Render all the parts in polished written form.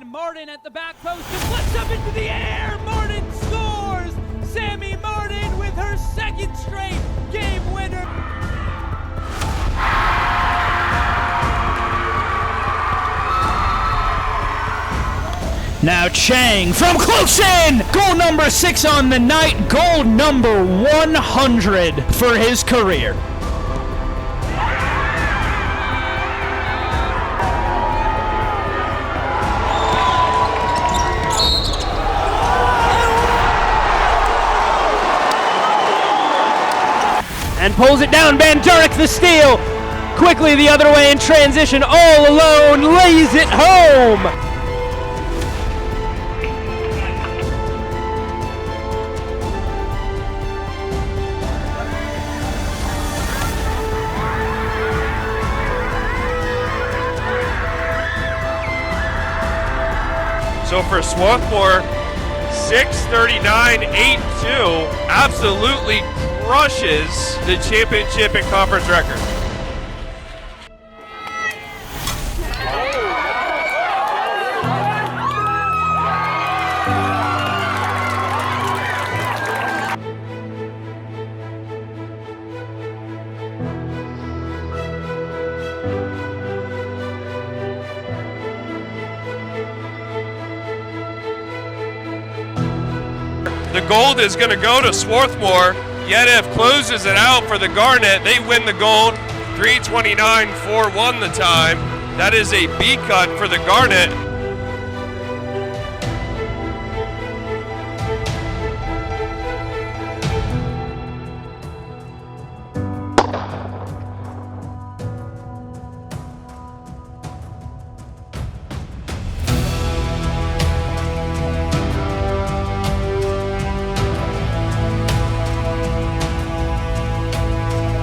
Martin at the back post and flips up into the air. Martin scores! Sammy Martin with her second straight game winner. Now Chang from close in! Goal number 6 on the night, goal number 100 for his career. And pulls it down, Van Durk the steal! Quickly the other way in transition, all alone, lays it home! So for Swarthmore, 6:39.82 absolutely crushes the championship and conference record. The gold is going to go to Swarthmore. Yedif closes it out for the Garnet. They win the gold. 3:29.41 the time. That is a B cut for the Garnet.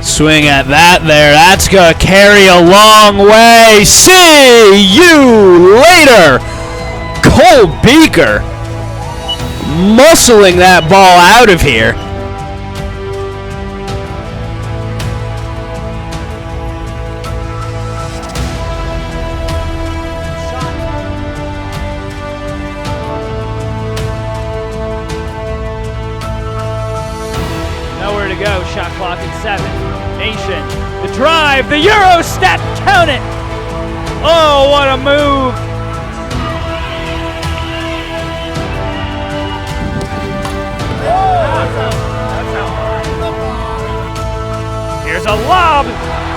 Swing at that there. That's going to carry a long way. See you later. Cole Beaker muscling that ball out of here. Nowhere to go, shot clock at 7. Nation, the drive, the Euro step, count it! Oh, what a move! Here's a lob,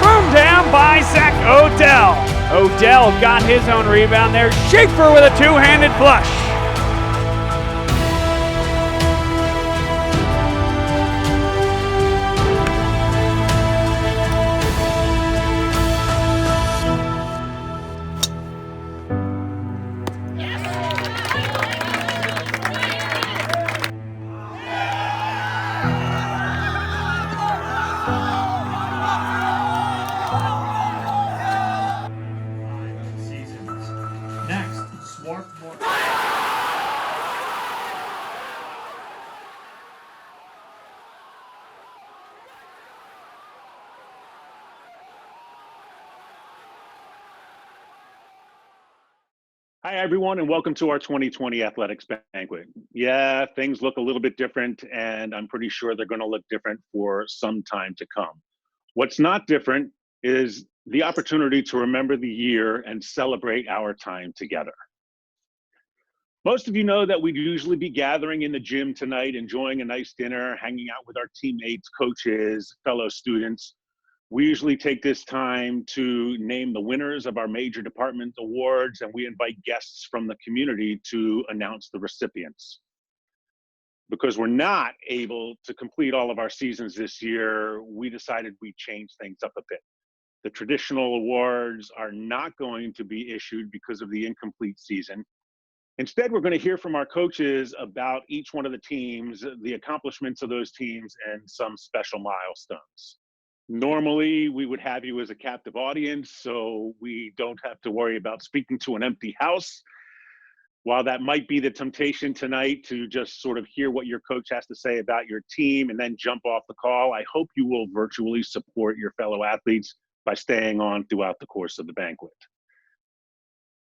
thrown down by Zach Odell. Odell got his own rebound there. Schaefer with a two-handed flush. Next, Swarthmore. Hi, everyone, and welcome to our 2020 Athletics Banquet. Yeah, things look a little bit different, and I'm pretty sure they're going to look different for some time to come. What's not different is the opportunity to remember the year and celebrate our time together. Most of you know that we'd usually be gathering in the gym tonight, enjoying a nice dinner, hanging out with our teammates, coaches, fellow students. We usually take this time to name the winners of our major department awards, and we invite guests from the community to announce the recipients. Because we're not able to complete all of our seasons this year, we decided we'd change things up a bit. The traditional awards are not going to be issued because of the incomplete season. Instead, we're going to hear from our coaches about each one of the teams, the accomplishments of those teams, and some special milestones. Normally, we would have you as a captive audience, so we don't have to worry about speaking to an empty house. While that might be the temptation tonight to just sort of hear what your coach has to say about your team and then jump off the call, I hope you will virtually support your fellow athletes by staying on throughout the course of the banquet.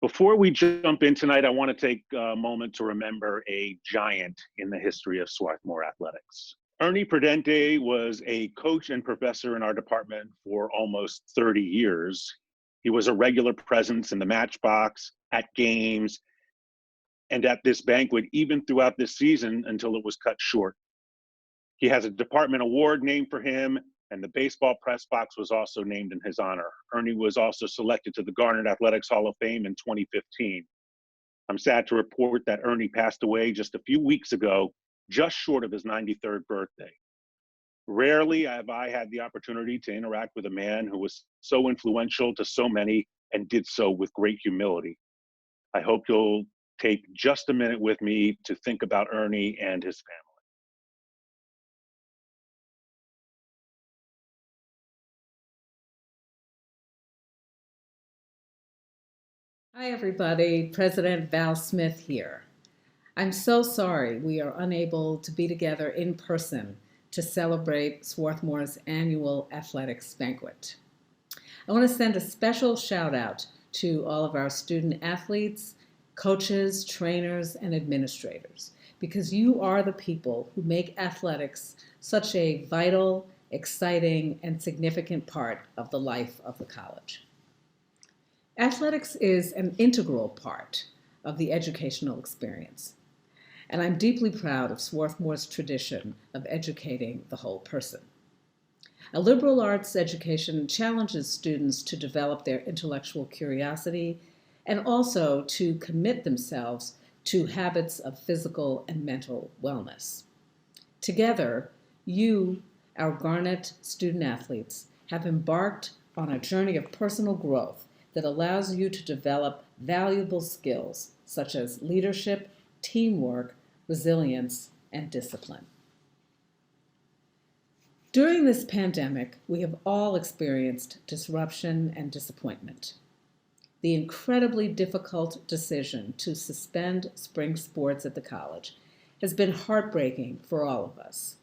Before we jump in tonight, I want to take a moment to remember a giant in the history of Swarthmore athletics. Ernie Prudente was a coach and professor in our department for almost 30 years. He was a regular presence in the matchbox, at games, and at this banquet, even throughout this season until it was cut short. He has a department award named for him, and the baseball press box was also named in his honor. Ernie was also selected to the Garnet Athletics Hall of Fame in 2015. I'm sad to report that Ernie passed away just a few weeks ago, just short of his 93rd birthday. Rarely have I had the opportunity to interact with a man who was so influential to so many and did so with great humility. I hope you'll take just a minute with me to think about Ernie and his family. Hi, everybody. President Val Smith here. I'm so sorry we are unable to be together in person to celebrate Swarthmore's annual athletics banquet. I want to send a special shout out to all of our student athletes, coaches, trainers, and administrators, because you are the people who make athletics such a vital, exciting, and significant part of the life of the college. Athletics is an integral part of the educational experience, and I'm deeply proud of Swarthmore's tradition of educating the whole person. A liberal arts education challenges students to develop their intellectual curiosity and also to commit themselves to habits of physical and mental wellness. Together, you, our Garnet student athletes, have embarked on a journey of personal growth that allows you to develop valuable skills such as leadership, teamwork, resilience, and discipline. During this pandemic, we have all experienced disruption and disappointment. The incredibly difficult decision to suspend spring sports at the college has been heartbreaking for all of us.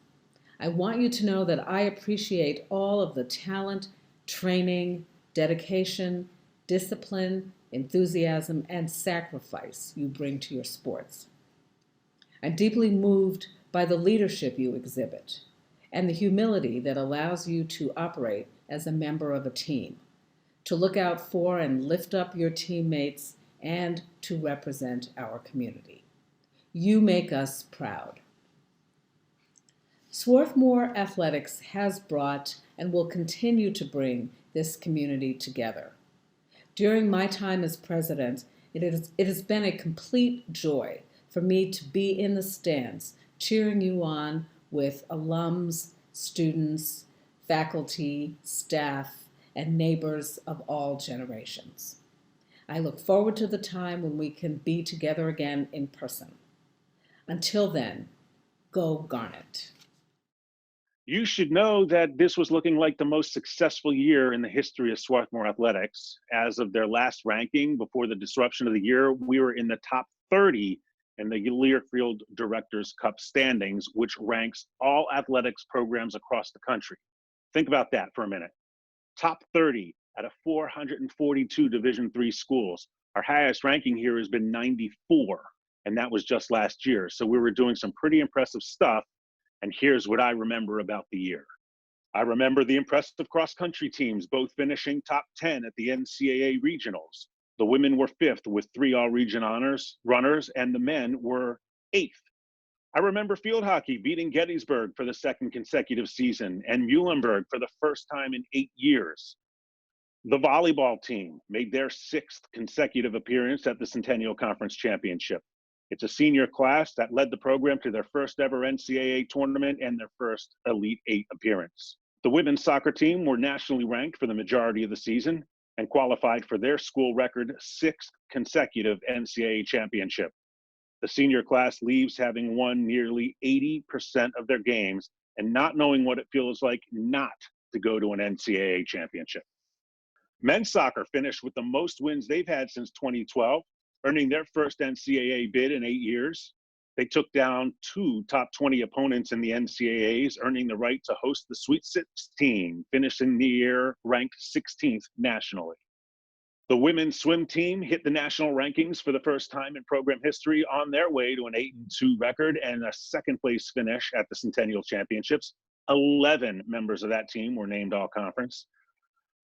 I want you to know that I appreciate all of the talent, training, dedication, discipline, enthusiasm, and sacrifice you bring to your sports. I'm deeply moved by the leadership you exhibit and the humility that allows you to operate as a member of a team, to look out for and lift up your teammates, and to represent our community. You make us proud. Swarthmore Athletics has brought and will continue to bring this community together. During my time as president, it has been a complete joy for me to be in the stands cheering you on with alums, students, faculty, staff, and neighbors of all generations. I look forward to the time when we can be together again in person. Until then, go Garnet. You should know that this was looking like the most successful year in the history of Swarthmore Athletics. As of their last ranking before the disruption of the year, we were in the top 30 in the Learfield Directors' Cup standings, which ranks all athletics programs across the country. Think about that for a minute. Top 30 out of 442 Division III schools. Our highest ranking here has been 94, and that was just last year. So we were doing some pretty impressive stuff. And here's what I remember about the year. I remember the impressive cross-country teams both finishing top 10 at the NCAA regionals. The women were 5th with 3 all-region honors runners, and the men were 8th. I remember field hockey beating Gettysburg for the 2nd consecutive season and Muhlenberg for the first time in 8 years. The volleyball team made their 6th consecutive appearance at the Centennial Conference Championship. It's a senior class that led the program to their first ever NCAA tournament and their first Elite 8 appearance. The women's soccer team were nationally ranked for the majority of the season and qualified for their school record 6th consecutive NCAA championship. The senior class leaves having won nearly 80% of their games and not knowing what it feels like not to go to an NCAA championship. Men's soccer finished with the most wins they've had since 2012, earning their first NCAA bid in 8 years. They took down 2 top 20 opponents in the NCAAs, earning the right to host the Sweet 16, finishing the year ranked 16th nationally. The women's swim team hit the national rankings for the first time in program history on their way to an 8-2 record and a second place finish at the Centennial Championships. 11 members of that team were named all conference.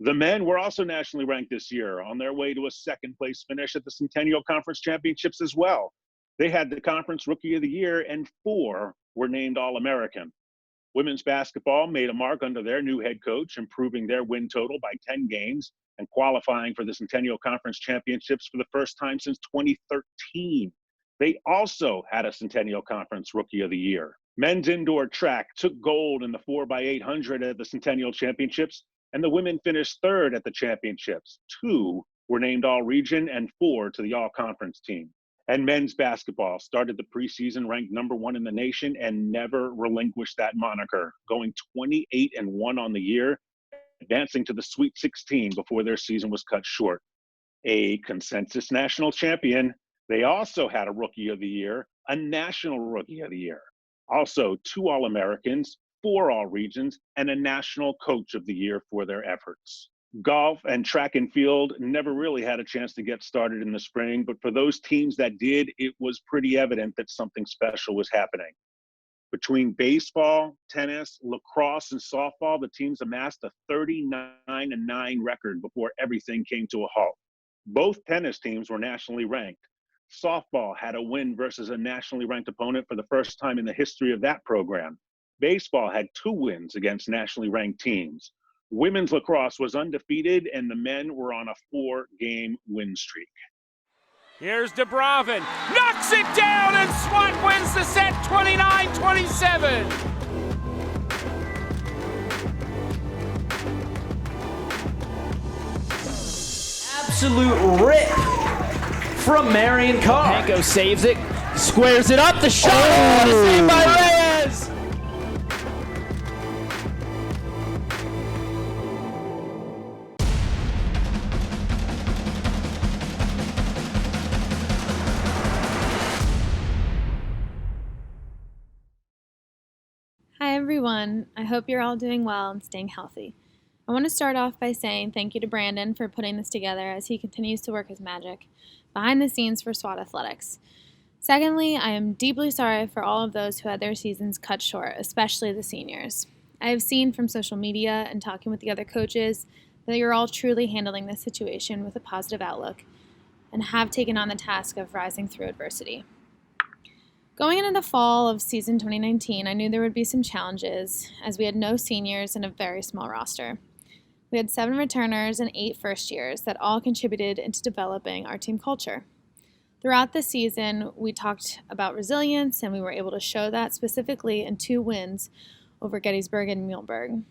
The men were also nationally ranked this year on their way to a second place finish at the Centennial Conference Championships as well. They had the conference rookie of the year and 4 were named All-American. Women's basketball made a mark under their new head coach, improving their win total by 10 games and qualifying for the Centennial Conference Championships for the first time since 2013. They also had a Centennial Conference Rookie of the Year. Men's indoor track took gold in the 4x800 at the Centennial Championships, and the women finished third at the championships. 2 were named All-Region and 4 to the All-Conference team. And men's basketball started the preseason ranked number 1 in the nation and never relinquished that moniker, going 28-1 on the year, advancing to the Sweet 16 before their season was cut short. A consensus national champion, they also had a Rookie of the Year, a National Rookie of the Year, also 2 All-Americans, 4 All-Regions, and a National Coach of the Year for their efforts. Golf and track and field never really had a chance to get started in the spring, but for those teams that did, it was pretty evident that something special was happening. Between baseball, tennis, lacrosse, and softball, the teams amassed a 39-9 record before everything came to a halt. Both tennis teams were nationally ranked. Softball had a win versus a nationally ranked opponent for the first time in the history of that program. Baseball had 2 wins against nationally ranked teams. Women's lacrosse was undefeated, and the men were on a 4-game win streak. Here's Dubrovin, knocks it down, and SWAT wins the set 29-27. Absolute rip from Marion Carr. Panko saves it, squares it up, the shot, saved by Reyes. Hi everyone, I hope you're all doing well and staying healthy. I want to start off by saying thank you to Brandon for putting this together as he continues to work his magic behind the scenes for SWAT Athletics. Secondly, I am deeply sorry for all of those who had their seasons cut short, especially the seniors. I have seen from social media and talking with the other coaches that you're all truly handling this situation with a positive outlook and have taken on the task of rising through adversity. Going into the fall of season 2019, I knew there would be some challenges as we had no seniors and a very small roster. We had 7 returners and 8 first years that all contributed into developing our team culture. Throughout the season, we talked about resilience, and we were able to show that specifically in 2 wins over Gettysburg and Muhlenberg.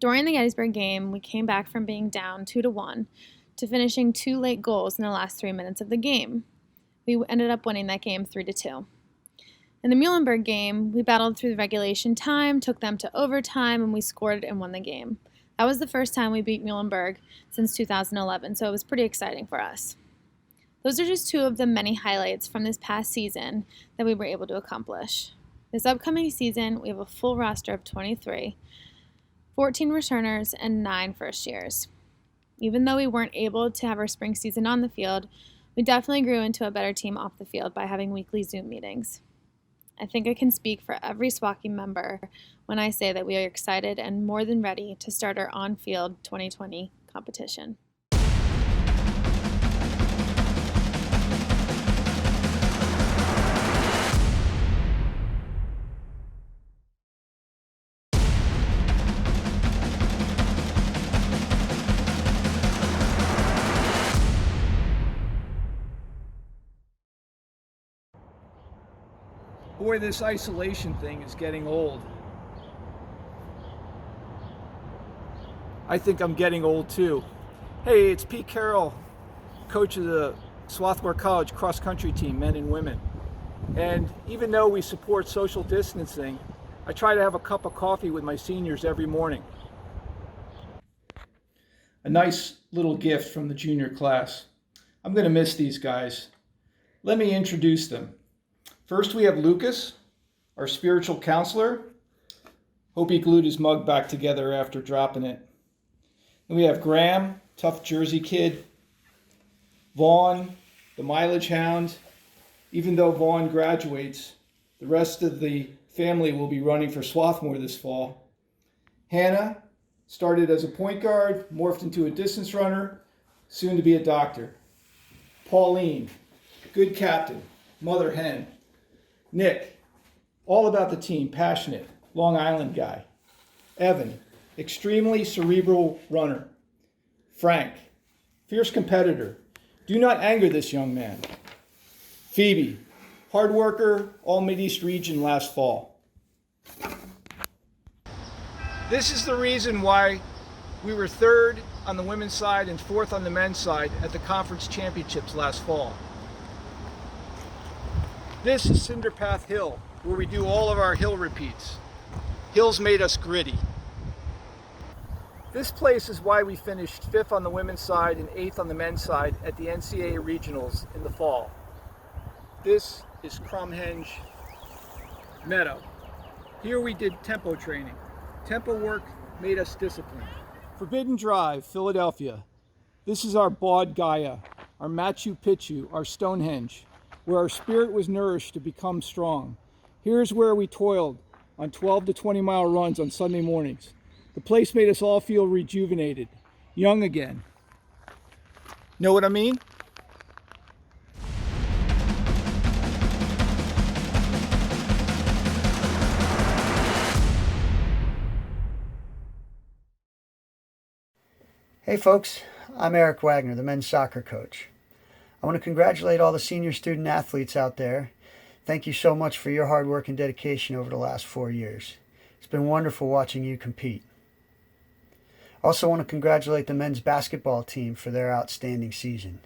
During the Gettysburg game, we came back from being down 2-1 to finishing 2 late goals in the last 3 minutes of the game. We ended up winning that game 3-2. In the Muhlenberg game, we battled through the regulation time, took them to overtime, and we scored and won the game. That was the first time we beat Muhlenberg since 2011, so it was pretty exciting for us. Those are just 2 of the many highlights from this past season that we were able to accomplish. This upcoming season, we have a full roster of 23, 14 returners, and 9 first years. Even though we weren't able to have our spring season on the field, we definitely grew into a better team off the field by having weekly Zoom meetings. I think I can speak for every SWACI member when I say that we are excited and more than ready to start our on-field 2020 competition. Boy, this isolation thing is getting old. I think I'm getting old too. Hey, it's Pete Carroll, coach of the Swarthmore College cross-country team, men and women. And even though we support social distancing, I try to have a cup of coffee with my seniors every morning. A nice little gift from the junior class. I'm going to miss these guys. Let me introduce them. First, we have Lucas, our spiritual counselor. Hope he glued his mug back together after dropping it. And we have Graham, tough Jersey kid, Vaughn, the mileage hound. Even though Vaughn graduates, the rest of the family will be running for Swarthmore this fall. Hannah started as a point guard, morphed into a distance runner, soon to be a doctor. Pauline, good captain, mother hen. Nick, all about the team, passionate, Long Island guy. Evan, extremely cerebral runner. Frank, fierce competitor. Do not anger this young man. Phoebe, hard worker, all Mideast region last fall. This is the reason why we were third on the women's side and fourth on the men's side at the conference championships last fall. This is Cinderpath Hill, where we do all of our hill repeats. Hills made us gritty. This place is why we finished 5th on the women's side and 8th on the men's side at the NCAA regionals in the fall. This is Crumhenge Meadow. Here we did tempo training. Tempo work made us disciplined. Forbidden Drive, Philadelphia. This is our Bod Gaya, our Machu Picchu, our Stonehenge, where our spirit was nourished to become strong. Here's where we toiled on 12 to 20 mile runs on Sunday mornings. The place made us all feel rejuvenated, young again. Know what I mean? Hey folks, I'm Eric Wagner, the men's soccer coach. I want to congratulate all the senior student athletes out there. Thank you so much for your hard work and dedication over the last 4 years. It's been wonderful watching you compete. Also want to congratulate the men's basketball team for their outstanding season.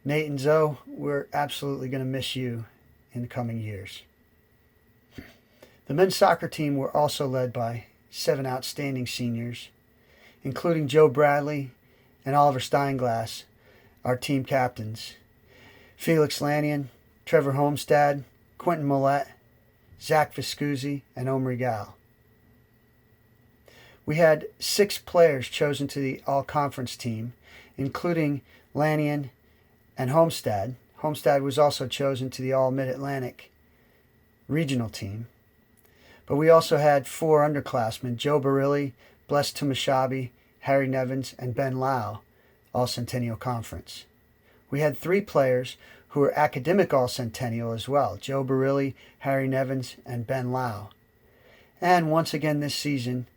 Nate and Zoe, we're absolutely going to miss you in the coming years. The men's soccer team were also led by 7 outstanding seniors, including Joe Bradley and Oliver Steinglass, our team captains, Felix Lannion, Trevor Homestad, Quentin Millette, Zach Viscuzzi, and Omri Gal. We had 6 players chosen to the all-conference team, including Lannion and Homestad. Homestad was also chosen to the all-Mid-Atlantic regional team. But we also had 4 underclassmen, Joe Barilli, Bless Tumashabi, Harry Nevins, and Ben Lau, All-Centennial Conference. We had 3 players who were academic All-Centennial as well, Joe Barilli, Harry Nevins, and Ben Lau. And once again this season,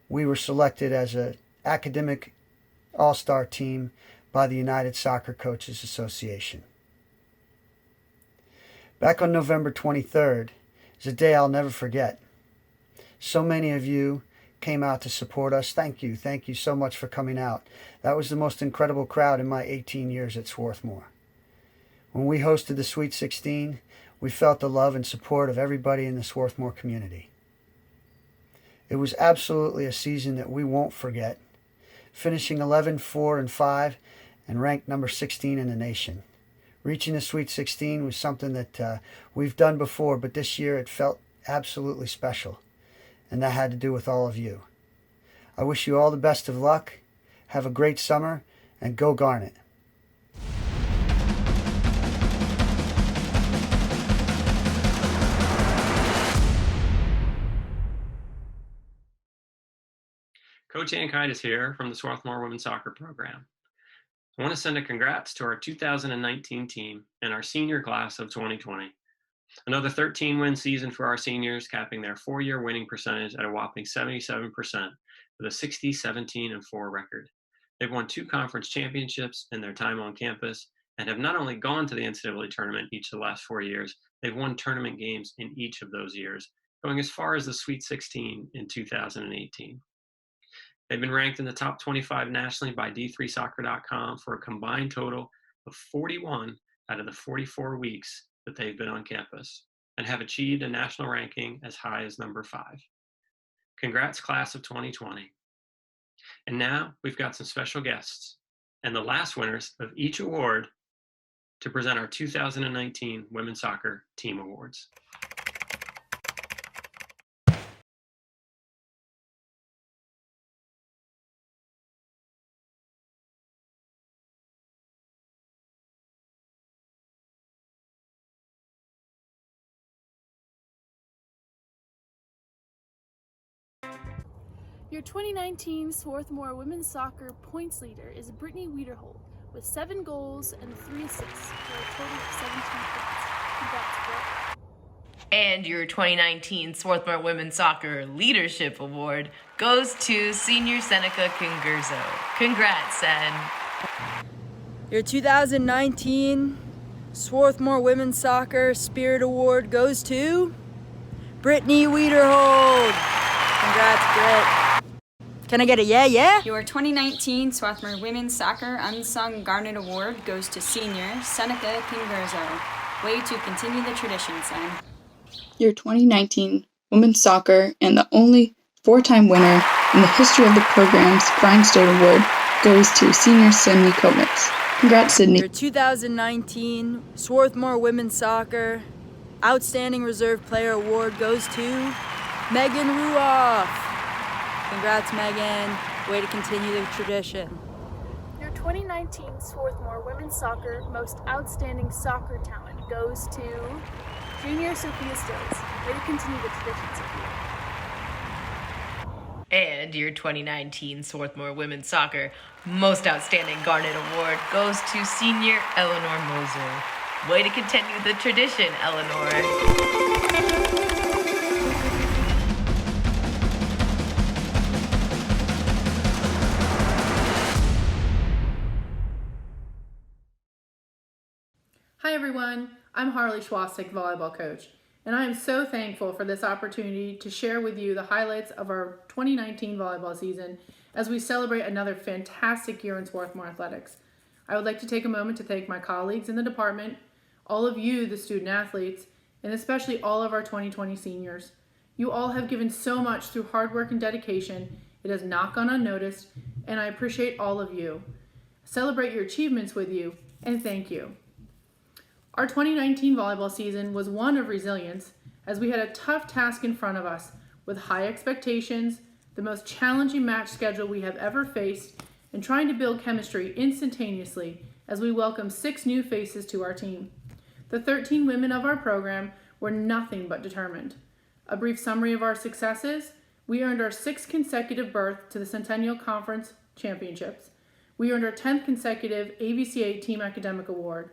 we were selected as an academic all-star team by the United Soccer Coaches Association. Back on November 23rd is a day I'll never forget. So many of you came out to support us. Thank you so much for coming out. That was the most incredible crowd in my 18 years at Swarthmore. When we hosted the Sweet 16, we felt the love and support of everybody in the Swarthmore community. It was absolutely a season that we won't forget, finishing 11-4-5 and ranked number 16 in the nation. Reaching the Sweet 16 was something that we've done before, but this year it felt absolutely special. And that had to do with all of you. I wish you all the best of luck. Have a great summer, and go Garnet. Coach Ankite is here from the Swarthmore Women's Soccer Program. I want to send a congrats to our 2019 team and our senior class of 2020. Another 13-win season for our seniors, capping their 4-year winning percentage at a whopping 77% with a 60-17-4 record. They've won 2 conference championships in their time on campus and have not only gone to the NCAA tournament each of the last 4 years, they've won tournament games in each of those years, going as far as the Sweet 16 in 2018. They've been ranked in the top 25 nationally by D3Soccer.com for a combined total of 41 out of the 44 weeks that they've been on campus, and have achieved a national ranking as high as number 5. Congrats, class of 2020. And now we've got some special guests and the last winners of each award to present our 2019 Women's Soccer Team Awards. Your 2019 Swarthmore women's soccer points leader is Brittany Wiederhold with 7 goals and 3 assists for a total of 17 points. Congrats, Britt. And your 2019 Swarthmore Women's Soccer Leadership Award goes to Senior Seneca Kingurzo. Congrats, Sen. Your 2019 Swarthmore Women's Soccer Spirit Award goes to Brittany Wiederhold. Congrats, Britt. Can I get a yeah? Your 2019 Swarthmore Women's Soccer Unsung Garnet Award goes to Senior Seneca Kingurzo. Way to continue the tradition, son. Your 2019 Women's Soccer and the only 4-time winner in the history of the program's Grindstone Award goes to Senior Sydney Komitz. Congrats, Sydney. Your 2019 Swarthmore Women's Soccer Outstanding Reserve Player Award goes to Megan Ruoff. Congrats, Megan. Way to continue the tradition. Your 2019 Swarthmore Women's Soccer Most Outstanding Soccer Talent goes to Junior Sophia Stills. Way to continue the tradition, Sophia. And your 2019 Swarthmore Women's Soccer Most Outstanding Garnet Award goes to Senior Eleanor Moser. Way to continue the tradition, Eleanor. Hi everyone, I'm Harley Schwastik, volleyball coach, and I am so thankful for this opportunity to share with you the highlights of our 2019 volleyball season as we celebrate another fantastic year in Swarthmore athletics. I would like to take a moment to thank my colleagues in the department, all of you, the student athletes, and especially all of our 2020 seniors. You all have given so much through hard work and dedication. It has not gone unnoticed, and I appreciate all of you. Celebrate your achievements with you, and thank you. Our 2019 volleyball season was one of resilience, as we had a tough task in front of us with high expectations, the most challenging match schedule we have ever faced, and trying to build chemistry instantaneously as we welcome 6 new faces to our team. The 13 women of our program were nothing but determined. A brief summary of our successes: we earned our 6th consecutive berth to the Centennial Conference Championships. We earned our 10th consecutive AVCA Team Academic Award.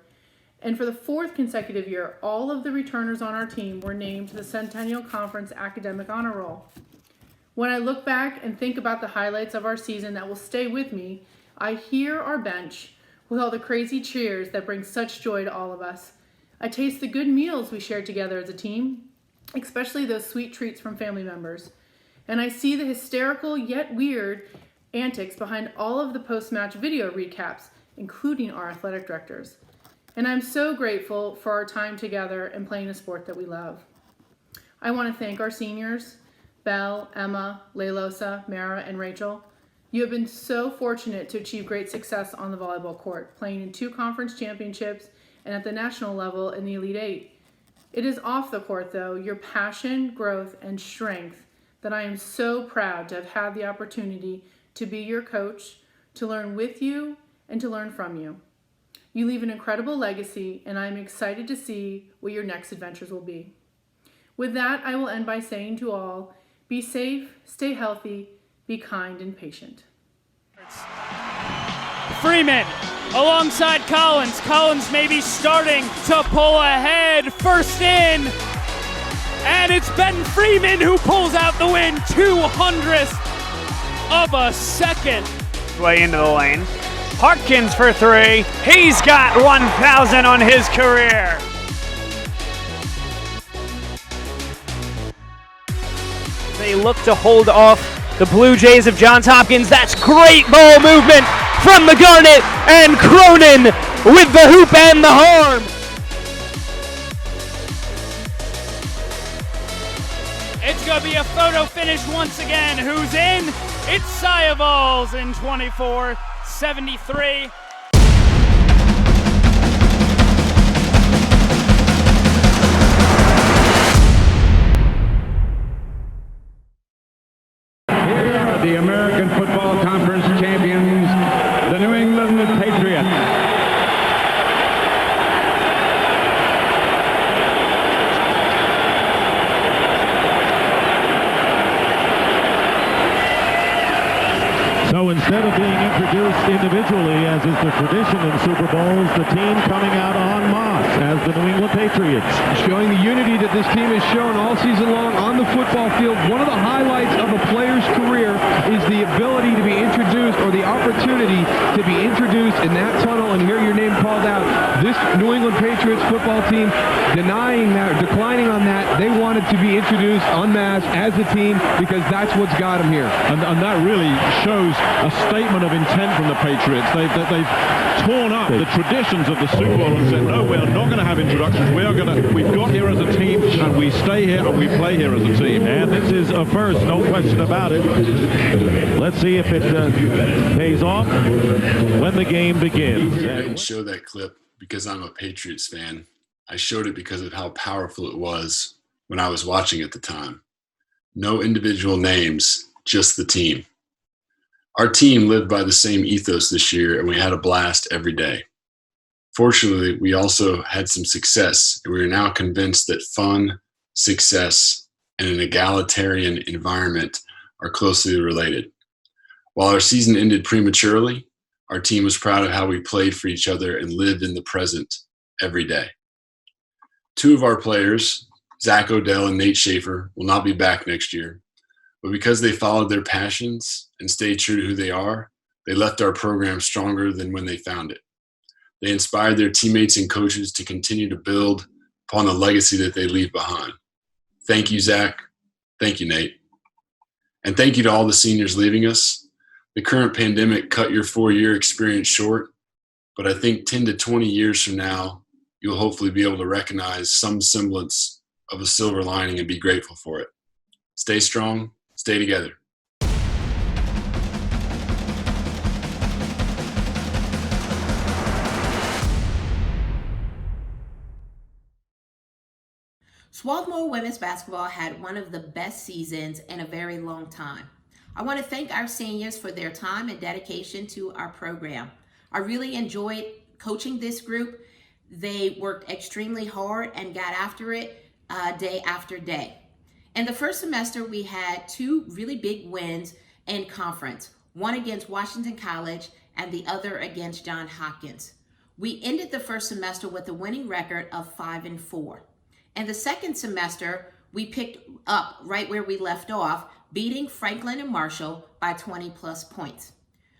And for the 4th consecutive year, all of the returners on our team were named to the Centennial Conference Academic Honor Roll. When I look back and think about the highlights of our season that will stay with me, I hear our bench with all the crazy cheers that bring such joy to all of us. I taste the good meals we shared together as a team, especially those sweet treats from family members. And I see the hysterical yet weird antics behind all of the post-match video recaps, including our athletic directors. And I'm so grateful for our time together and playing a sport that we love. I want to thank our seniors, Belle, Emma, Leilosa, Mara, and Rachel. You have been so fortunate to achieve great success on the volleyball court, playing in 2 conference championships and at the national level in the Elite 8. It is off the court, though, your passion, growth, and strength that I am so proud to have had the opportunity to be your coach, to learn with you, and to learn from you. You leave an incredible legacy, and I am excited to see what your next adventures will be. With that, I will end by saying to all, be safe, stay healthy, be kind and patient. Freeman alongside Collins. Collins maybe starting to pull ahead. First in. And it's Ben Freeman who pulls out the win. 200th of a second. Way into the lane. Harkins for 3. He's got 1,000 on his career. They look to hold off the Blue Jays of Johns Hopkins. That's great ball movement from the Garnet, and Cronin with the hoop and the harm. It's going to be a photo finish once again. Who's in? It's Sayavals in 24-73. Here are the American Football Conference champions, the New England Patriots. So instead of being introduced individually, as is the tradition in Super Bowls, the team coming out en masse as the New England Patriots. Showing the unity that this team has shown all season long on the football field. One of the highlights of a player's career is the ability to be introduced, or the opportunity to be introduced in that tunnel and hear your name called out. This New England Patriots football team denying that, declining on that. They wanted to be introduced en masse as a team because that's what's got them here. And that really shows a statement of intent from the Patriots. They've torn up the traditions of the Super Bowl and said, no, we're not going to have introductions. We've got here as a team, and we stay here and we play here as a team. And this is a first, no question about it. Let's see if it pays off when the game begins. I didn't show that clip because I'm a Patriots fan. I showed it because of how powerful it was when I was watching at the time. No individual names, just the team. Our team lived by the same ethos this year, and we had a blast every day. Fortunately, we also had some success, and we are now convinced that fun, success, and an egalitarian environment are closely related. While our season ended prematurely, our team was proud of how we played for each other and lived in the present every day. Two of our players, Zach Odell and Nate Schaefer, will not be back next year, but because they followed their passions and stayed true to who they are, they left our program stronger than when they found it. They inspired their teammates and coaches to continue to build upon the legacy that they leave behind. Thank you, Zach. Thank you, Nate. And thank you to all the seniors leaving us. The current pandemic cut your 4-year experience short, but I think 10 to 20 years from now, you'll hopefully be able to recognize some semblance of a silver lining and be grateful for it. Stay strong, stay together. Swarthmore women's basketball had one of the best seasons in a very long time. I want to thank our seniors for their time and dedication to our program. I really enjoyed coaching this group. They worked extremely hard and got after it day after day. In the first semester, we had 2 really big wins in conference, one against Washington College and the other against Johns Hopkins. We ended the first semester with a winning record of 5-4. In the second semester, we picked up right where we left off, beating Franklin and Marshall by 20+ points.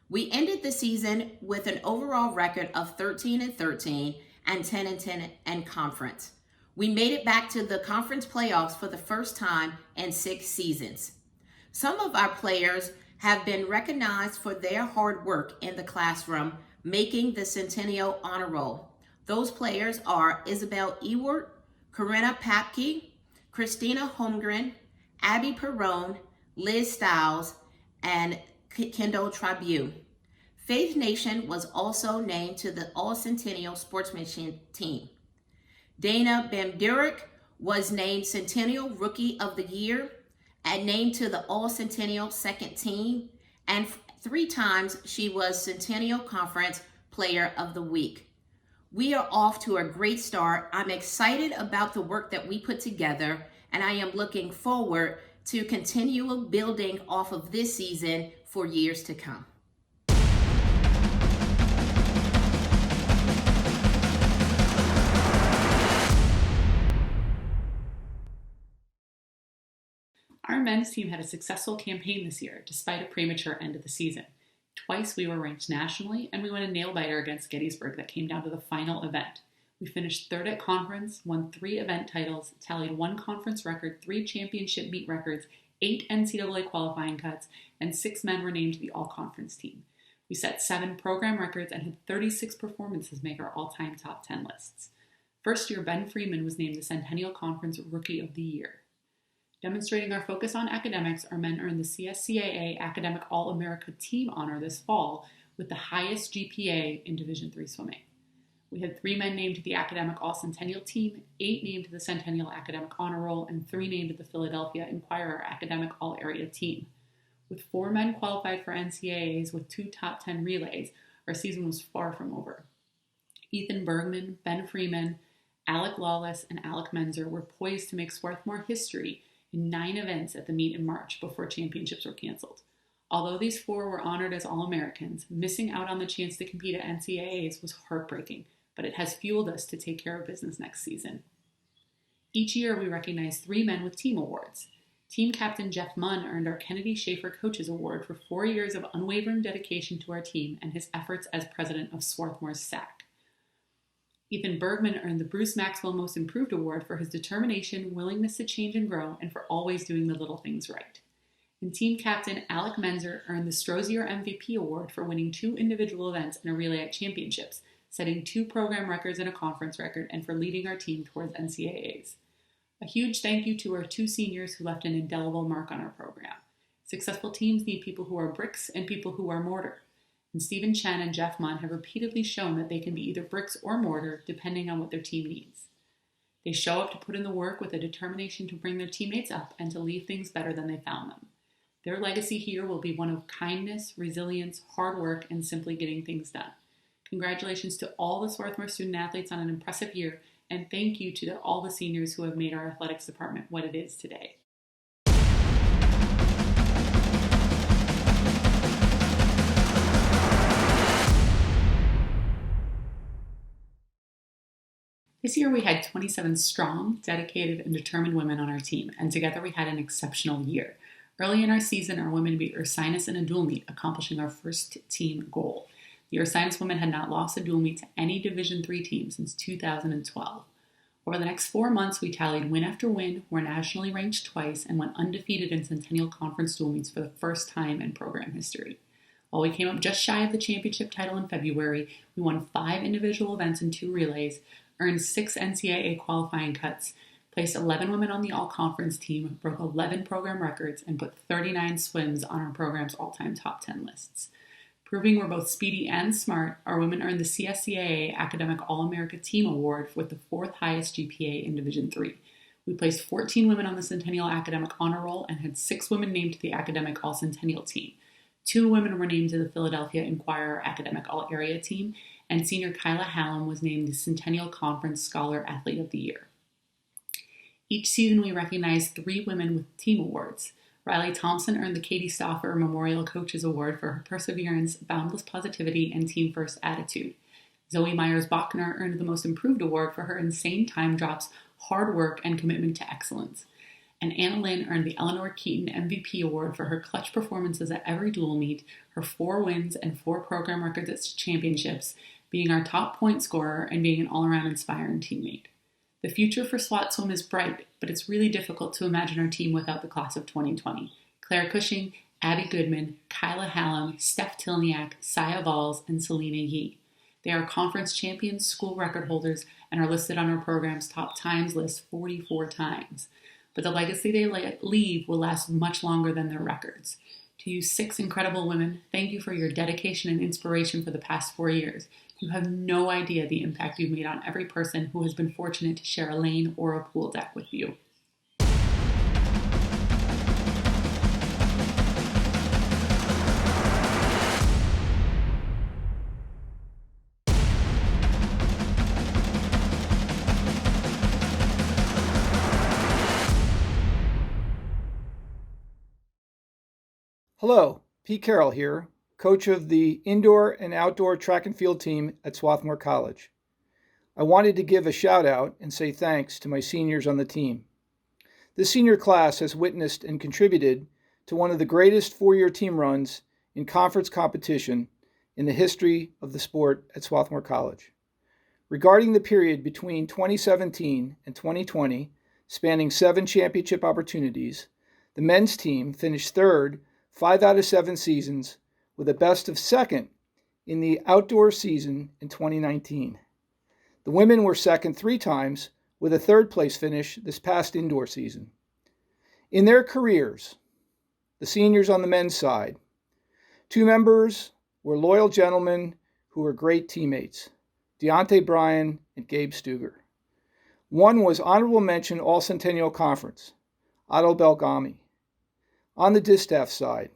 We ended the season with an overall record of 13-13 and 10-10 in conference. We made it back to the conference playoffs for the first time in 6 seasons. Some of our players have been recognized for their hard work in the classroom, making the Centennial Honor Roll. Those players are Isabel Ewart, Corinna Papke, Christina Holmgren, Abby Perrone, Liz Stiles, and Kendall Tribune. Faith Nation was also named to the All-Centennial Sportsmanship Team. Dana Bamdurick was named Centennial Rookie of the Year and named to the All-Centennial Second Team, and 3 times she was Centennial Conference Player of the Week. We are off to a great start. I'm excited about the work that we put together, and I am looking forward to continue building off of this season for years to come. Our men's team had a successful campaign this year, despite a premature end of the season. Twice we were ranked nationally, and we won a nail-biter against Gettysburg that came down to the final event. We finished 3rd at conference, won 3 event titles, tallied 1 conference record, 3 championship meet records, 8 NCAA qualifying cuts, and 6 men were named to the all-conference team. We set 7 program records and had 36 performances make our all-time top 10 lists. First year, Ben Freeman was named the Centennial Conference Rookie of the Year. Demonstrating our focus on academics, our men earned the CSCAA Academic All-America Team honor this fall with the highest GPA in Division III swimming. We had 3 men named to the Academic All-Centennial Team, 8 named to the Centennial Academic Honor Roll, and 3 named to the Philadelphia Inquirer Academic All-Area Team. With 4 men qualified for NCAAs with 2 top 10 relays, our season was far from over. Ethan Bergman, Ben Freeman, Alec Lawless, and Alec Menzer were poised to make Swarthmore history in 9 events at the meet in March before championships were canceled. Although these 4 were honored as All-Americans, missing out on the chance to compete at NCAAs was heartbreaking, but it has fueled us to take care of business next season. Each year, we recognize 3 men with team awards. Team captain Jeff Munn earned our Kennedy Schaefer Coaches Award for 4 years of unwavering dedication to our team and his efforts as president of Swarthmore's SAC. Ethan Bergman earned the Bruce Maxwell Most Improved Award for his determination, willingness to change and grow, and for always doing the little things right. And team captain Alec Menzer earned the Strozier MVP Award for winning 2 individual events and a relay at championships, setting 2 program records and a conference record, and for leading our team towards NCAAs. A huge thank you to our 2 seniors who left an indelible mark on our program. Successful teams need people who are bricks and people who are mortar. And Stephen Chen and Jeff Munn have repeatedly shown that they can be either bricks or mortar depending on what their team needs. They show up to put in the work with a determination to bring their teammates up and to leave things better than they found them. Their legacy here will be one of kindness, resilience, hard work, and simply getting things done. Congratulations to all the Swarthmore student athletes on an impressive year, and thank you to all the seniors who have made our athletics department what it is today. This year we had 27 strong, dedicated, and determined women on our team, and together we had an exceptional year. Early in our season, our women beat Ursinus in a dual meet, accomplishing our first team goal. The Ursinus women had not lost a dual meet to any Division III team since 2012. Over the next 4 months, we tallied win after win, were nationally ranked twice, and went undefeated in Centennial Conference dual meets for the first time in program history. While we came up just shy of the championship title in February, we won 5 individual events and 2 relays, earned 6 NCAA qualifying cuts, placed 11 women on the all-conference team, broke 11 program records, and put 39 swims on our program's all-time top 10 lists. Proving we're both speedy and smart, our women earned the CSCAA Academic All-America Team Award with the 4th highest GPA in Division III. We placed 14 women on the Centennial Academic Honor Roll and had 6 women named to the Academic All-Centennial Team. 2 women were named to the Philadelphia Inquirer Academic All-Area Team, and senior Kyla Hallam was named the Centennial Conference Scholar Athlete of the Year. Each season, we recognized 3 women with team awards. Riley Thompson earned the Katie Stauffer Memorial Coaches Award for her perseverance, boundless positivity, and team-first attitude. Zoe Myers-Bachner earned the Most Improved Award for her insane time drops, hard work, and commitment to excellence. And Anna Lynn earned the Eleanor Keaton MVP Award for her clutch performances at every dual meet, her 4 wins and 4 program records at championships, being our top point scorer, and being an all-around inspiring teammate. The future for SWAT Swim is bright, but it's really difficult to imagine our team without the class of 2020. Claire Cushing, Abby Goodman, Kyla Hallam, Steph Tilniak, Saya Valls, and Selena Yee. They are conference champions, school record holders, and are listed on our program's top times list 44 times. But the legacy they leave will last much longer than their records. To you 6 incredible women, thank you for your dedication and inspiration for the past 4 years. You have no idea the impact you've made on every person who has been fortunate to share a lane or a pool deck with you. Hello, Pete Carroll here, coach of the indoor and outdoor track and field team at Swarthmore College. I wanted to give a shout out and say thanks to my seniors on the team. This senior class has witnessed and contributed to one of the greatest 4-year team runs in conference competition in the history of the sport at Swarthmore College. Regarding the period between 2017 and 2020, spanning 7 championship opportunities, the men's team finished 3rd 5 out of 7 seasons, with a best of 2nd in the outdoor season in 2019. The women were 2nd 3 times, with a 3rd place finish this past indoor season. In their careers, the seniors on the men's side, 2 members were loyal gentlemen who were great teammates, Deontay Bryan and Gabe Stuger. One was honorable mention All-Centennial Conference, Otto Belgami. On the distaff side,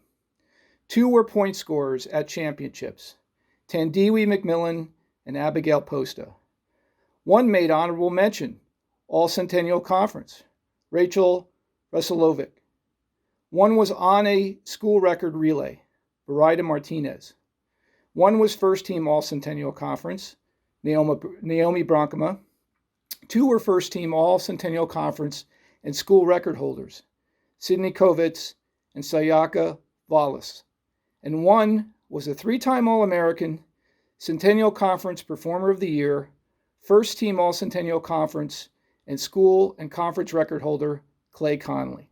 2 were point scorers at championships, Tandiwi McMillan and Abigail Posta. 1 made honorable mention, All-Centennial Conference, Rachel Russolovic. 1 was on a school record relay, Barida Martinez. One was first team All Centennial Conference, Naomi Bronkema. Two were first team All Centennial Conference and school record holders, Sydney Kovitz and Sayaka Vallis. And one was a three-time All-American, Centennial Conference Performer of the Year, first team All Centennial Conference, and school and conference record holder, Clay Conley.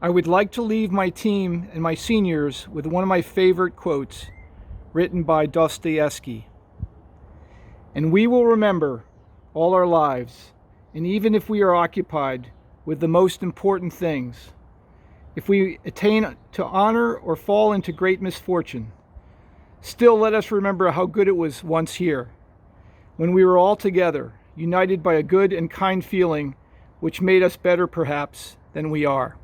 I would like to leave my team and my seniors with one of my favorite quotes written by Dostoevsky. And we will remember all our lives, and even if we are occupied with the most important things, if we attain to honor or fall into great misfortune, still let us remember how good it was once here, when we were all together, united by a good and kind feeling which made us better perhaps than we are.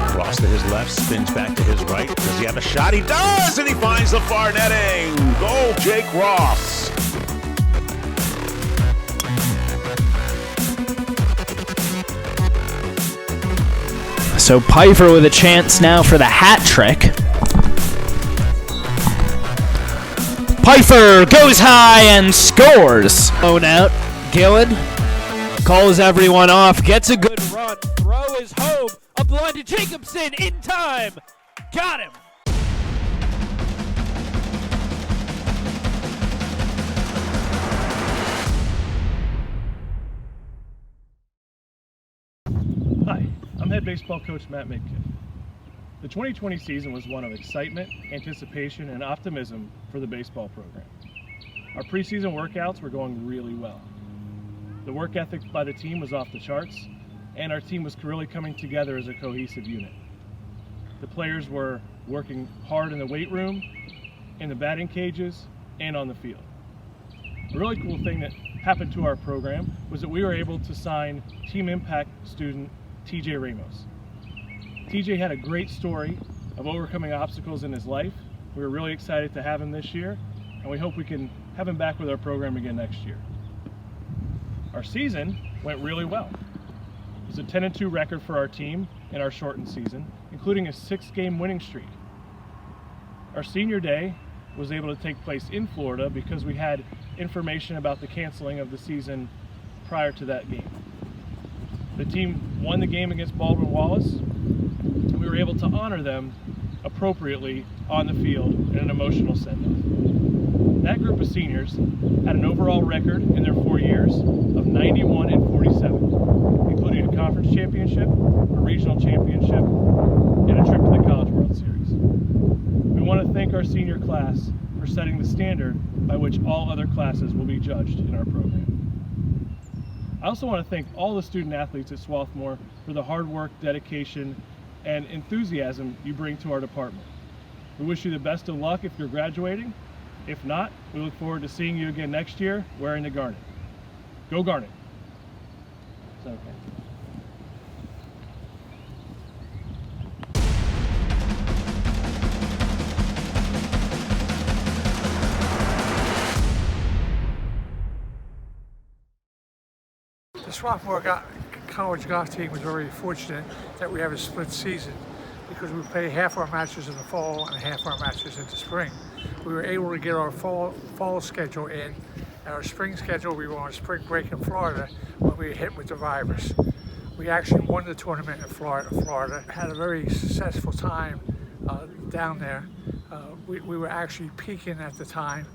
Cross to his left, spins back to his right. Does he have a shot? He does, and he finds the far netting. Goal, Jake Ross. So Pfeiffer with a chance now for the hat trick. Pfeiffer goes high and scores. Blown out. Gillard calls everyone off, gets a good run. Throw is home. Up the line to Jacobson in time. Got him. Hi, I'm head baseball coach Matt Midkiff. The 2020 season was one of excitement, anticipation, and optimism for the baseball program. Our preseason workouts were going really well. The work ethic by the team was off the charts, and our team was really coming together as a cohesive unit. The players were working hard in the weight room, in the batting cages, and on the field. A really cool thing that happened to our program was that we were able to sign Team Impact student TJ Ramos. TJ had a great story of overcoming obstacles in his life. We were really excited to have him this year, and we hope we can have him back with our program again next year. Our season went really well. It was a 10-2 record for our team in our shortened season, including a 6-game winning streak. Our senior day was able to take place in Florida because we had information about the canceling of the season prior to that game. The team won the game against Baldwin Wallace, and we were able to honor them appropriately on the field in an emotional send-off. That group of seniors had an overall record in their 4 years of 91-47, including a conference championship, a regional championship, and a trip to the College World Series. We want to thank our senior class for setting the standard by which all other classes will be judged in our program. I also want to thank all the student athletes at Swarthmore for the hard work, dedication, and enthusiasm you bring to our department. We wish you the best of luck if you're graduating. If not, we look forward to seeing you again next year wearing the garnet. Go Garnet. Is that okay? The Swarthmore College golf team was very fortunate that we have a split season because we play half our matches in the fall and half our matches in the spring. We were able to get our fall schedule in, and our spring schedule we were on spring break in Florida when we were hit with the virus. We actually won the tournament in Florida, had a very successful time down there. We were actually peaking at the time.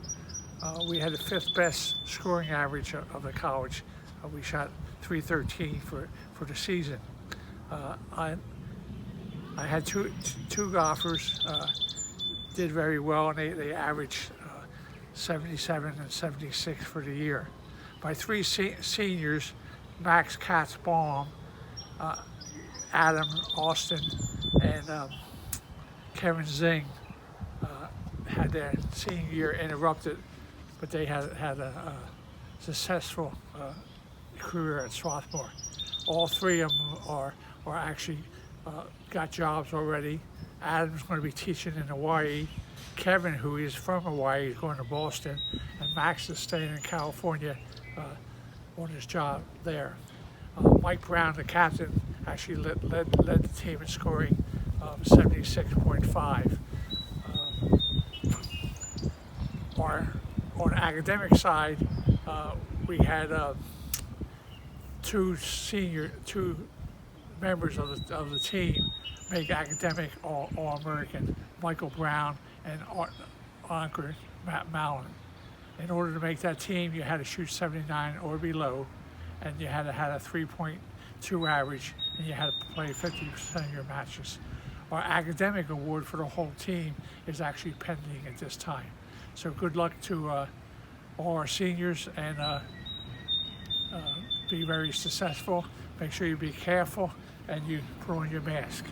We had the 5th best scoring average of the college. We shot .313 for the season. I had two golfers did very well, and they averaged 77 and 76 for the year. My 3 seniors, Max Katz-Baum, Adam Austin, and Kevin Zing, had their senior year interrupted, but they had a successful career at Swarthmore. All 3 of them are actually got jobs already. Adam's going to be teaching in Hawaii. Kevin, who is from Hawaii, is going to Boston. And Max is staying in California on his job there. Mike Brown, the captain, actually led the team in scoring 76.5. On the academic side, we had two members of the team make academic All-American, Michael Brown and Anchor Matt Mallon. In order to make that team, you had to shoot 79 or below, and you had to have a 3.2 average, and you had to play 50% of your matches. Our academic award for the whole team is actually pending at this time. So good luck to all our seniors, and be very successful. Make sure you be careful and you put on your mask.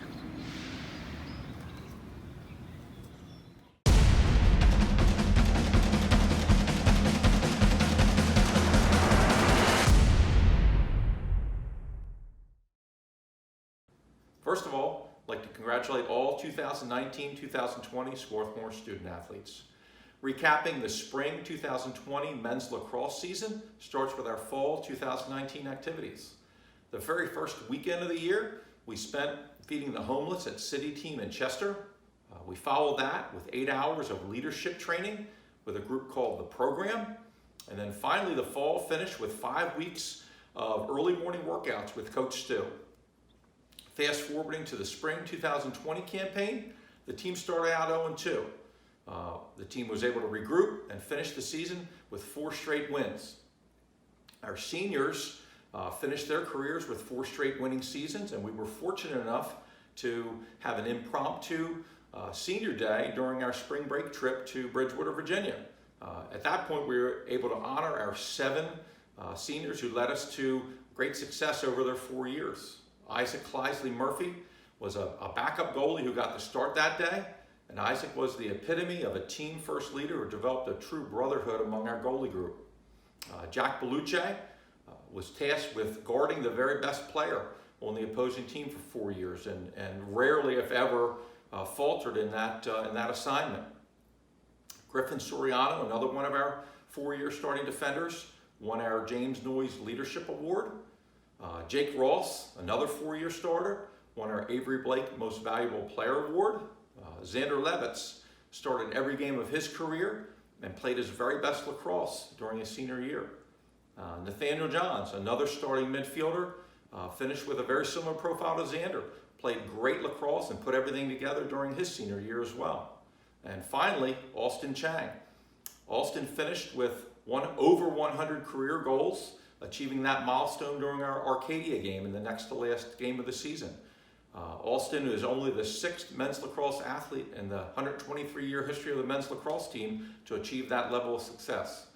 First of all, I'd like to congratulate all 2019-2020 Swarthmore student athletes. Recapping the spring 2020 men's lacrosse season starts with our fall 2019 activities. The very first weekend of the year, we spent feeding the homeless at City Team in Chester. We followed that with 8 hours of leadership training with a group called The Program. And then finally the fall finished with 5 weeks of early morning workouts with Coach Stu. Fast forwarding to the spring 2020 campaign, the team started out 0-2. The team was able to regroup and finish the season with 4 straight wins. Our seniors finished their careers with 4 straight winning seasons, and we were fortunate enough to have an impromptu senior day during our spring break trip to Bridgewater, Virginia. At that point, we were able to honor our 7 seniors who led us to great success over their 4 years. Isaac Clysley Murphy was a backup goalie who got the start that day. And Isaac was the epitome of a team-first leader who developed a true brotherhood among our goalie group. Jack Belucci was tasked with guarding the very best player on the opposing team for 4 years, and rarely, if ever, faltered in that assignment. Griffin Soriano, another one of our 4-year starting defenders, won our James Noyes Leadership Award. Jake Ross, another 4-year starter, won our Avery Blake Most Valuable Player Award. Xander Levitz started every game of his career and played his very best lacrosse during his senior year. Nathaniel Johns, another starting midfielder, finished with a very similar profile to Xander, played great lacrosse and put everything together during his senior year as well. And finally, Austin Chang. Austin finished with over 100 career goals, achieving that milestone during our Arcadia game in the next to last game of the season. Austin is only the 6th men's lacrosse athlete in the 123-year history of the men's lacrosse team to achieve that level of success.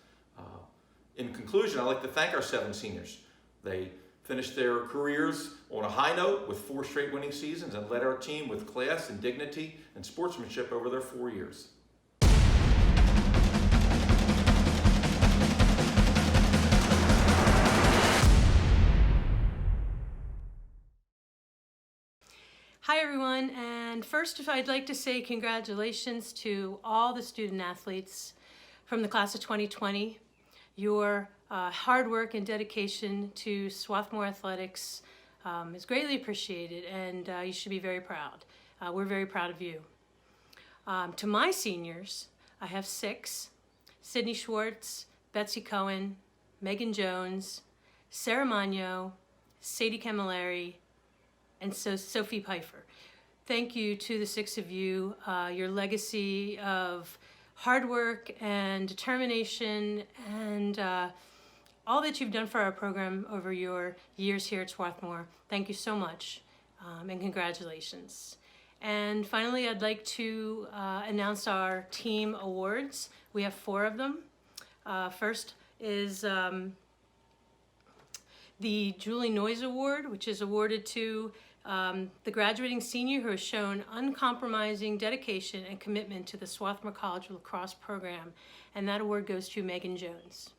In conclusion, I'd like to thank our 7 seniors. They finished their careers on a high note with 4 straight winning seasons and led our team with class and dignity and sportsmanship over their 4 years. Hi everyone, and first I'd like to say congratulations to all the student athletes from the class of 2020. Your hard work and dedication to Swarthmore athletics is greatly appreciated, and you should be very proud. We're very proud of you. To my seniors, I have 6, Sydney Schwartz, Betsy Cohen, Megan Jones, Sarah Magno, Sadie Camilleri, and so Sophie Pfeiffer. Thank you to the 6 of you. Your legacy of hard work and determination and all that you've done for our program over your years here at Swarthmore. Thank you so much, and congratulations. And finally, I'd like to announce our team awards. We have 4 of them. First is the Julie Noyes Award, which is awarded to the graduating senior who has shown uncompromising dedication and commitment to the Swarthmore College lacrosse program, and that award goes to Megan Jones.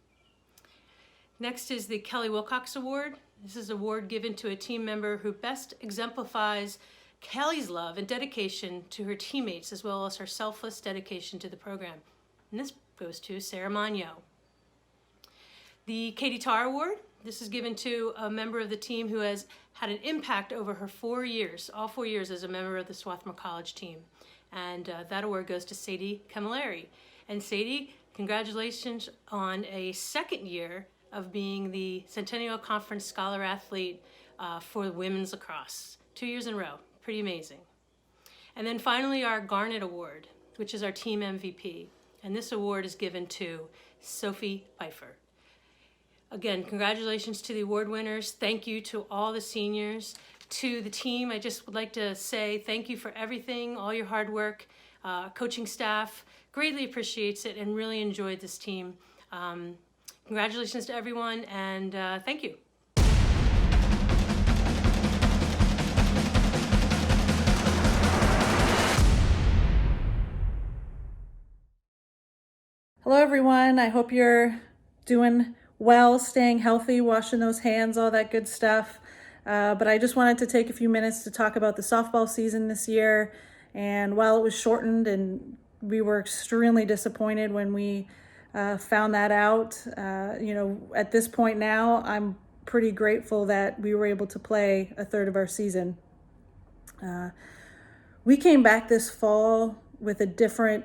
Next is the Kelly Wilcox Award. This is an award given to a team member who best exemplifies Kelly's love and dedication to her teammates, as well as her selfless dedication to the program. And this goes to Sarah Magno. The Katie Tarr Award, this is given to a member of the team who has had an impact over her 4 years, all 4 years as a member of the Swarthmore College team. And that award goes to Sadie Camilleri. And Sadie, congratulations on a second year of being the Centennial Conference Scholar Athlete for women's lacrosse. 2 years in a row, pretty amazing. And then finally our Garnet Award, which is our team MVP. And this award is given to Sophie Pfeiffer. Again, congratulations to the award winners. Thank you to all the seniors. To the team, I just would like to say thank you for everything, all your hard work. Coaching staff greatly appreciates it and really enjoyed this team. Congratulations to everyone, and thank you. Hello everyone, I hope you're doing well, staying healthy, washing those hands, all that good stuff. But I just wanted to take a few minutes to talk about the softball season this year. And while it was shortened and we were extremely disappointed when we found that out, at this point now, I'm pretty grateful that we were able to play a third of our season. We came back this fall with a different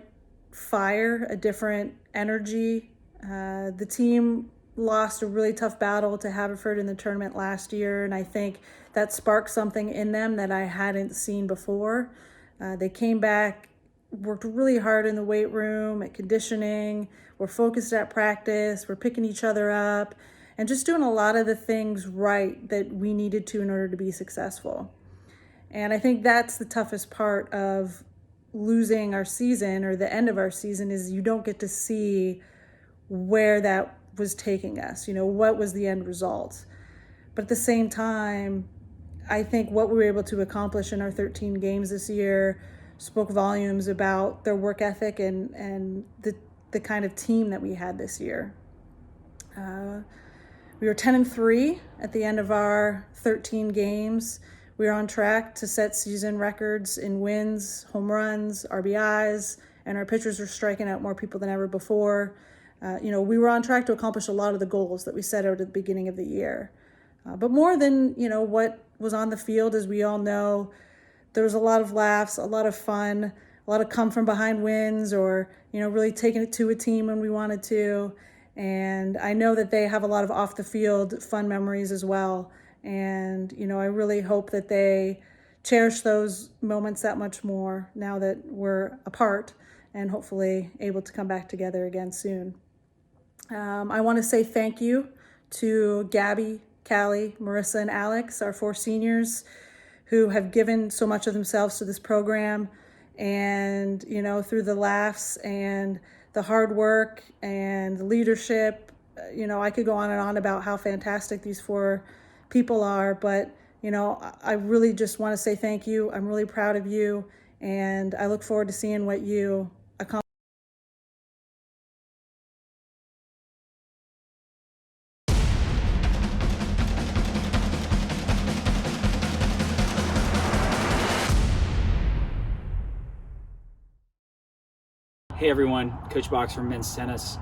fire, a different energy. The team lost a really tough battle to Haverford in the tournament last year, and I think that sparked something in them that I hadn't seen before. They came back, worked really hard in the weight room, at conditioning, we're focused at practice, we're picking each other up, and just doing a lot of the things right that we needed to in order to be successful. And I think that's the toughest part of losing our season or the end of our season is you don't get to see where that was taking us, what was the end result. But at the same time, I think what we were able to accomplish in our 13 games this year spoke volumes about their work ethic and the kind of team that we had this year. We were 10-3 at the end of our 13 games. We were on track to set season records in wins, home runs, RBIs, and our pitchers were striking out more people than ever before. We were on track to accomplish a lot of the goals that we set out at the beginning of the year. But more than, what was on the field, as we all know, there was a lot of laughs, a lot of fun, a lot of come from behind wins or, really taking it to a team when we wanted to. And I know that they have a lot of off the field fun memories as well. And, I really hope that they cherish those moments that much more now that we're apart and hopefully able to come back together again soon. I want to say thank you to Gabby, Callie, Marissa, and Alex, our 4 seniors who have given so much of themselves to this program. And, through the laughs and the hard work and the leadership, I could go on and on about how fantastic these 4 people are. But, I really just want to say thank you. I'm really proud of you. And I look forward to seeing what you accomplish. Hey everyone, Coach Box from men's tennis.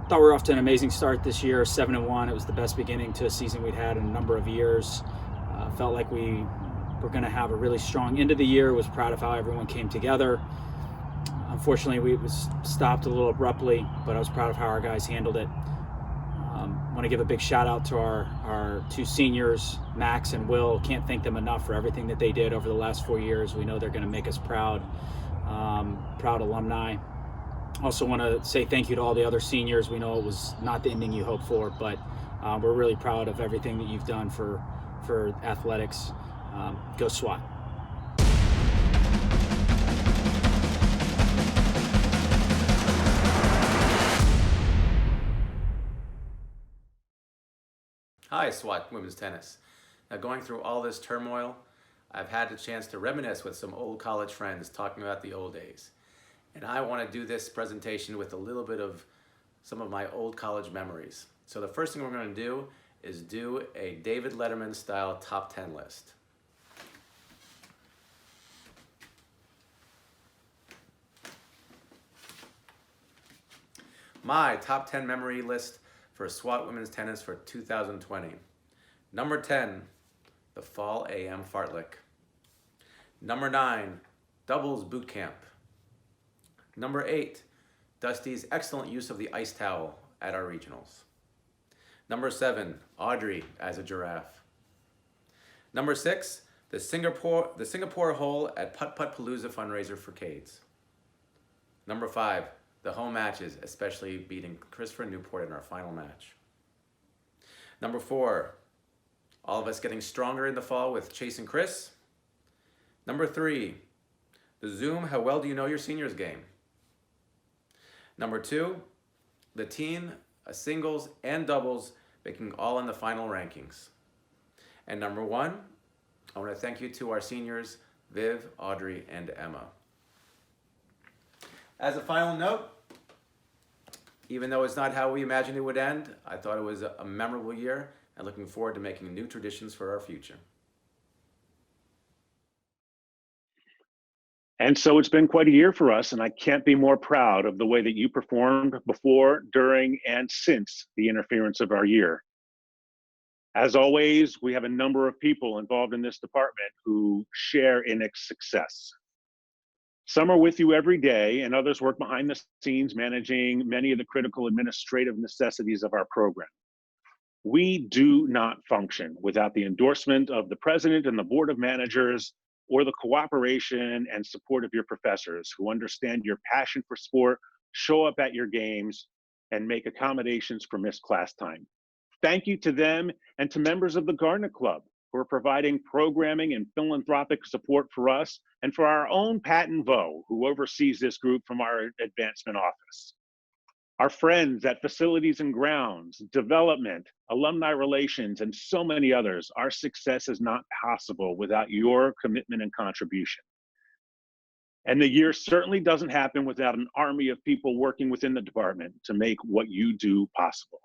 Thought we were off to an amazing start this year, 7-1. It was the best beginning to a season we'd had in a number of years. Felt like we were going to have a really strong end of the year. Was proud of how everyone came together. Unfortunately, we was stopped a little abruptly, but I was proud of how our guys handled it. Want to give a big shout out to our 2 seniors, Max and Will. Can't thank them enough for everything that they did over the last 4 years. We know they're going to make us proud. Proud alumni. Also want to say thank you to all the other seniors. We know it was not the ending you hoped for, but we're really proud of everything that you've done for athletics. Go SWAT. Hi, SWAT Women's Tennis. Now, going through all this turmoil, I've had the chance to reminisce with some old college friends talking about the old days. And I want to do this presentation with a little bit of some of my old college memories. So the first thing we're going to do is do a David Letterman style top 10 list. My top 10 memory list for SWAT women's tennis for 2020. Number 10, the Fall AM Fartlek. Number 9, doubles boot camp. Number 8, Dusty's excellent use of the ice towel at our regionals. Number 7, Audrey as a giraffe. Number 6, the Singapore hole at Putt Putt Palooza fundraiser for Cades. Number 5, the home matches, especially beating Christopher Newport in our final match. Number 4, all of us getting stronger in the fall with Chase and Chris. Number 3, the Zoom How Well Do You Know Your Seniors game. Number 2, the teen, singles, and doubles making all in the final rankings. And number 1, I want to thank you to our seniors, Viv, Audrey, and Emma. As a final note, even though it's not how we imagined it would end, I thought it was a memorable year and looking forward to making new traditions for our future. And so it's been quite a year for us, and I can't be more proud of the way that you performed before, during, and since the interference of our year. As always, we have a number of people involved in this department who share in its success. Some are with you every day, and others work behind the scenes managing many of the critical administrative necessities of our program. We do not function without the endorsement of the president and the board of managers, or the cooperation and support of your professors who understand your passion for sport, show up at your games, and make accommodations for missed class time. Thank you to them and to members of the Garnet Club who are providing programming and philanthropic support for us and for our own Pat and Vo, who oversees this group from our advancement office. Our friends at Facilities and Grounds, Development, Alumni Relations, and so many others, our success is not possible without your commitment and contribution. And the year certainly doesn't happen without an army of people working within the department to make what you do possible.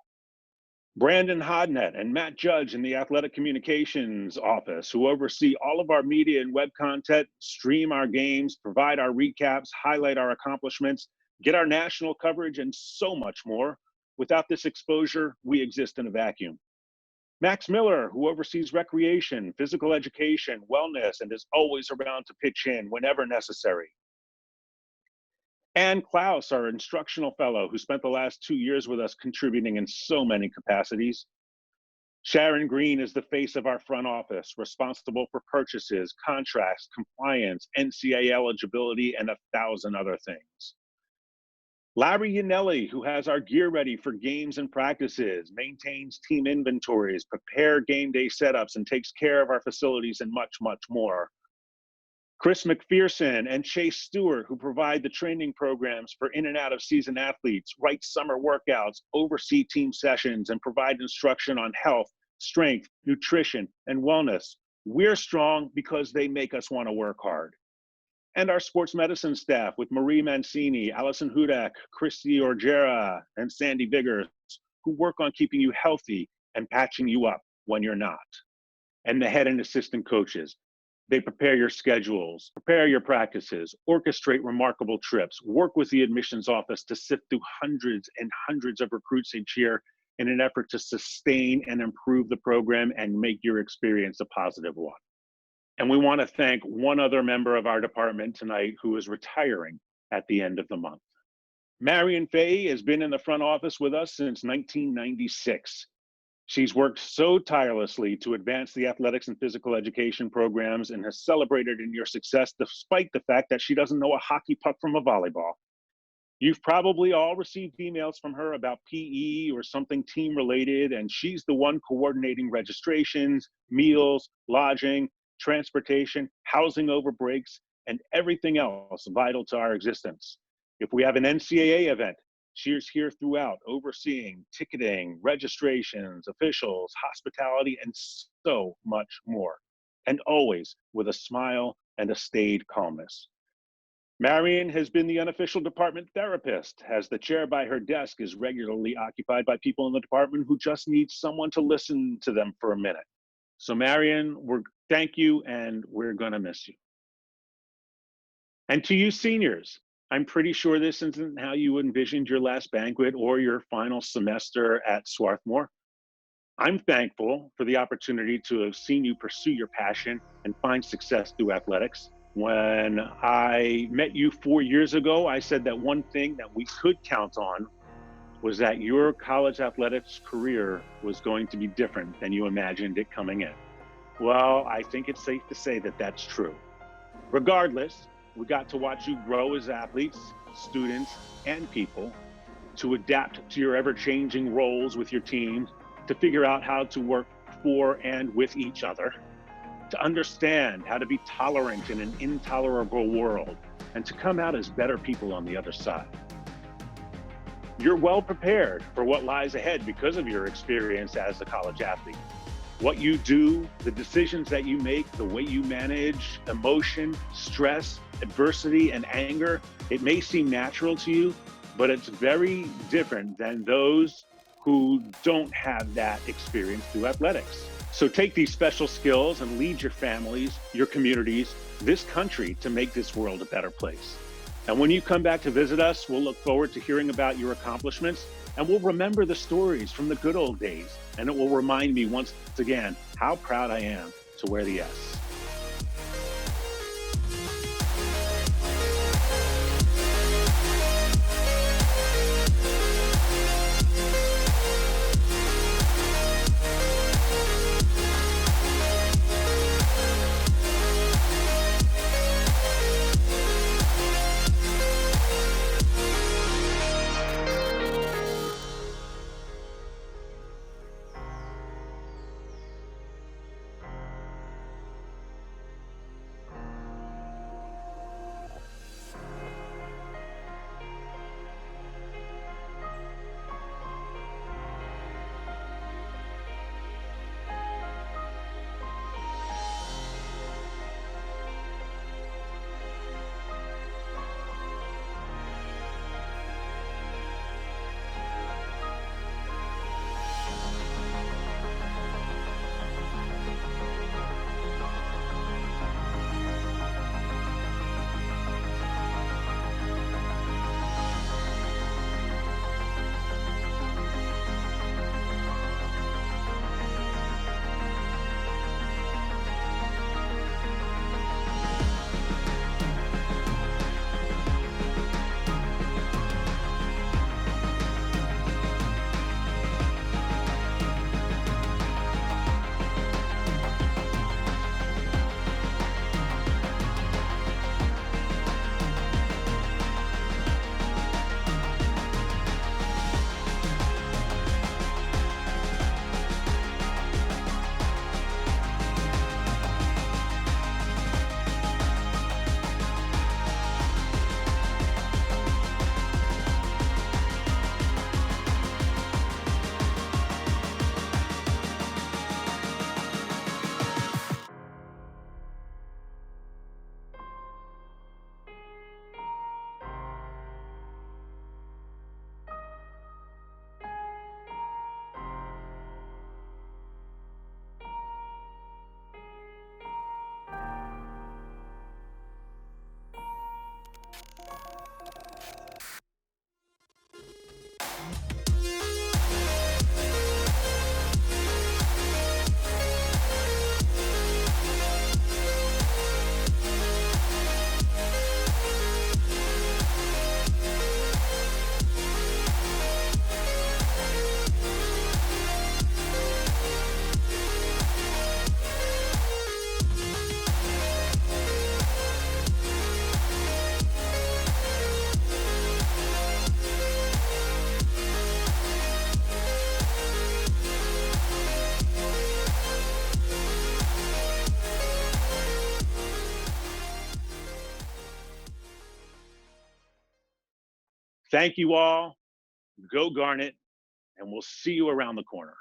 Brandon Hodnett and Matt Judge in the Athletic Communications Office, who oversee all of our media and web content, stream our games, provide our recaps, highlight our accomplishments, get our national coverage, and so much more. Without this exposure, we exist in a vacuum. Max Miller, who oversees recreation, physical education, wellness, and is always around to pitch in whenever necessary. Ann Klaus, our instructional fellow, who spent the last 2 years with us contributing in so many capacities. Sharon Green is the face of our front office, responsible for purchases, contracts, compliance, NCAA eligibility, and 1,000 other things. Larry Yanelli, who has our gear ready for games and practices, maintains team inventories, prepare game day setups, and takes care of our facilities and much, much more. Chris McPherson and Chase Stewart, who provide the training programs for in and out of season athletes, write summer workouts, oversee team sessions, and provide instruction on health, strength, nutrition, and wellness. We're strong because they make us want to work hard. And our sports medicine staff with Marie Mancini, Allison Hudak, Christy Orgera, and Sandy Biggers, who work on keeping you healthy and patching you up when you're not. And the head and assistant coaches. They prepare your schedules, prepare your practices, orchestrate remarkable trips, work with the admissions office to sift through hundreds and hundreds of recruits each year in an effort to sustain and improve the program and make your experience a positive one. And we want to thank one other member of our department tonight who is retiring at the end of the month. Marion Fay has been in the front office with us since 1996. She's worked so tirelessly to advance the athletics and physical education programs and has celebrated in your success despite the fact that she doesn't know a hockey puck from a volleyball. You've probably all received emails from her about PE or something team related, and she's the one coordinating registrations, meals, lodging, transportation, housing over breaks, and everything else vital to our existence. If we have an NCAA event, she's here throughout, overseeing ticketing, registrations, officials, hospitality, and so much more, and always with a smile and a staid calmness. Marion has been the unofficial department therapist, as the chair by her desk is regularly occupied by people in the department who just need someone to listen to them for a minute. So Marion, thank you, and we're gonna miss you. And to you seniors, I'm pretty sure this isn't how you envisioned your last banquet or your final semester at Swarthmore. I'm thankful for the opportunity to have seen you pursue your passion and find success through athletics. When I met you 4 years ago, I said that one thing that we could count on was that your college athletics career was going to be different than you imagined it coming in. Well, I think it's safe to say that that's true. Regardless, we got to watch you grow as athletes, students, and people, to adapt to your ever-changing roles with your team, to figure out how to work for and with each other, to understand how to be tolerant in an intolerable world, and to come out as better people on the other side. You're well prepared for what lies ahead because of your experience as a college athlete. What you do, the decisions that you make, the way you manage emotion, stress, adversity, and anger, it may seem natural to you, but it's very different than those who don't have that experience through athletics. So take these special skills and lead your families, your communities, this country to make this world a better place. And when you come back to visit us, we'll look forward to hearing about your accomplishments, and we'll remember the stories from the good old days. And it will remind me once again how proud I am to wear the S. Thank you all. Go Garnet, and we'll see you around the corner.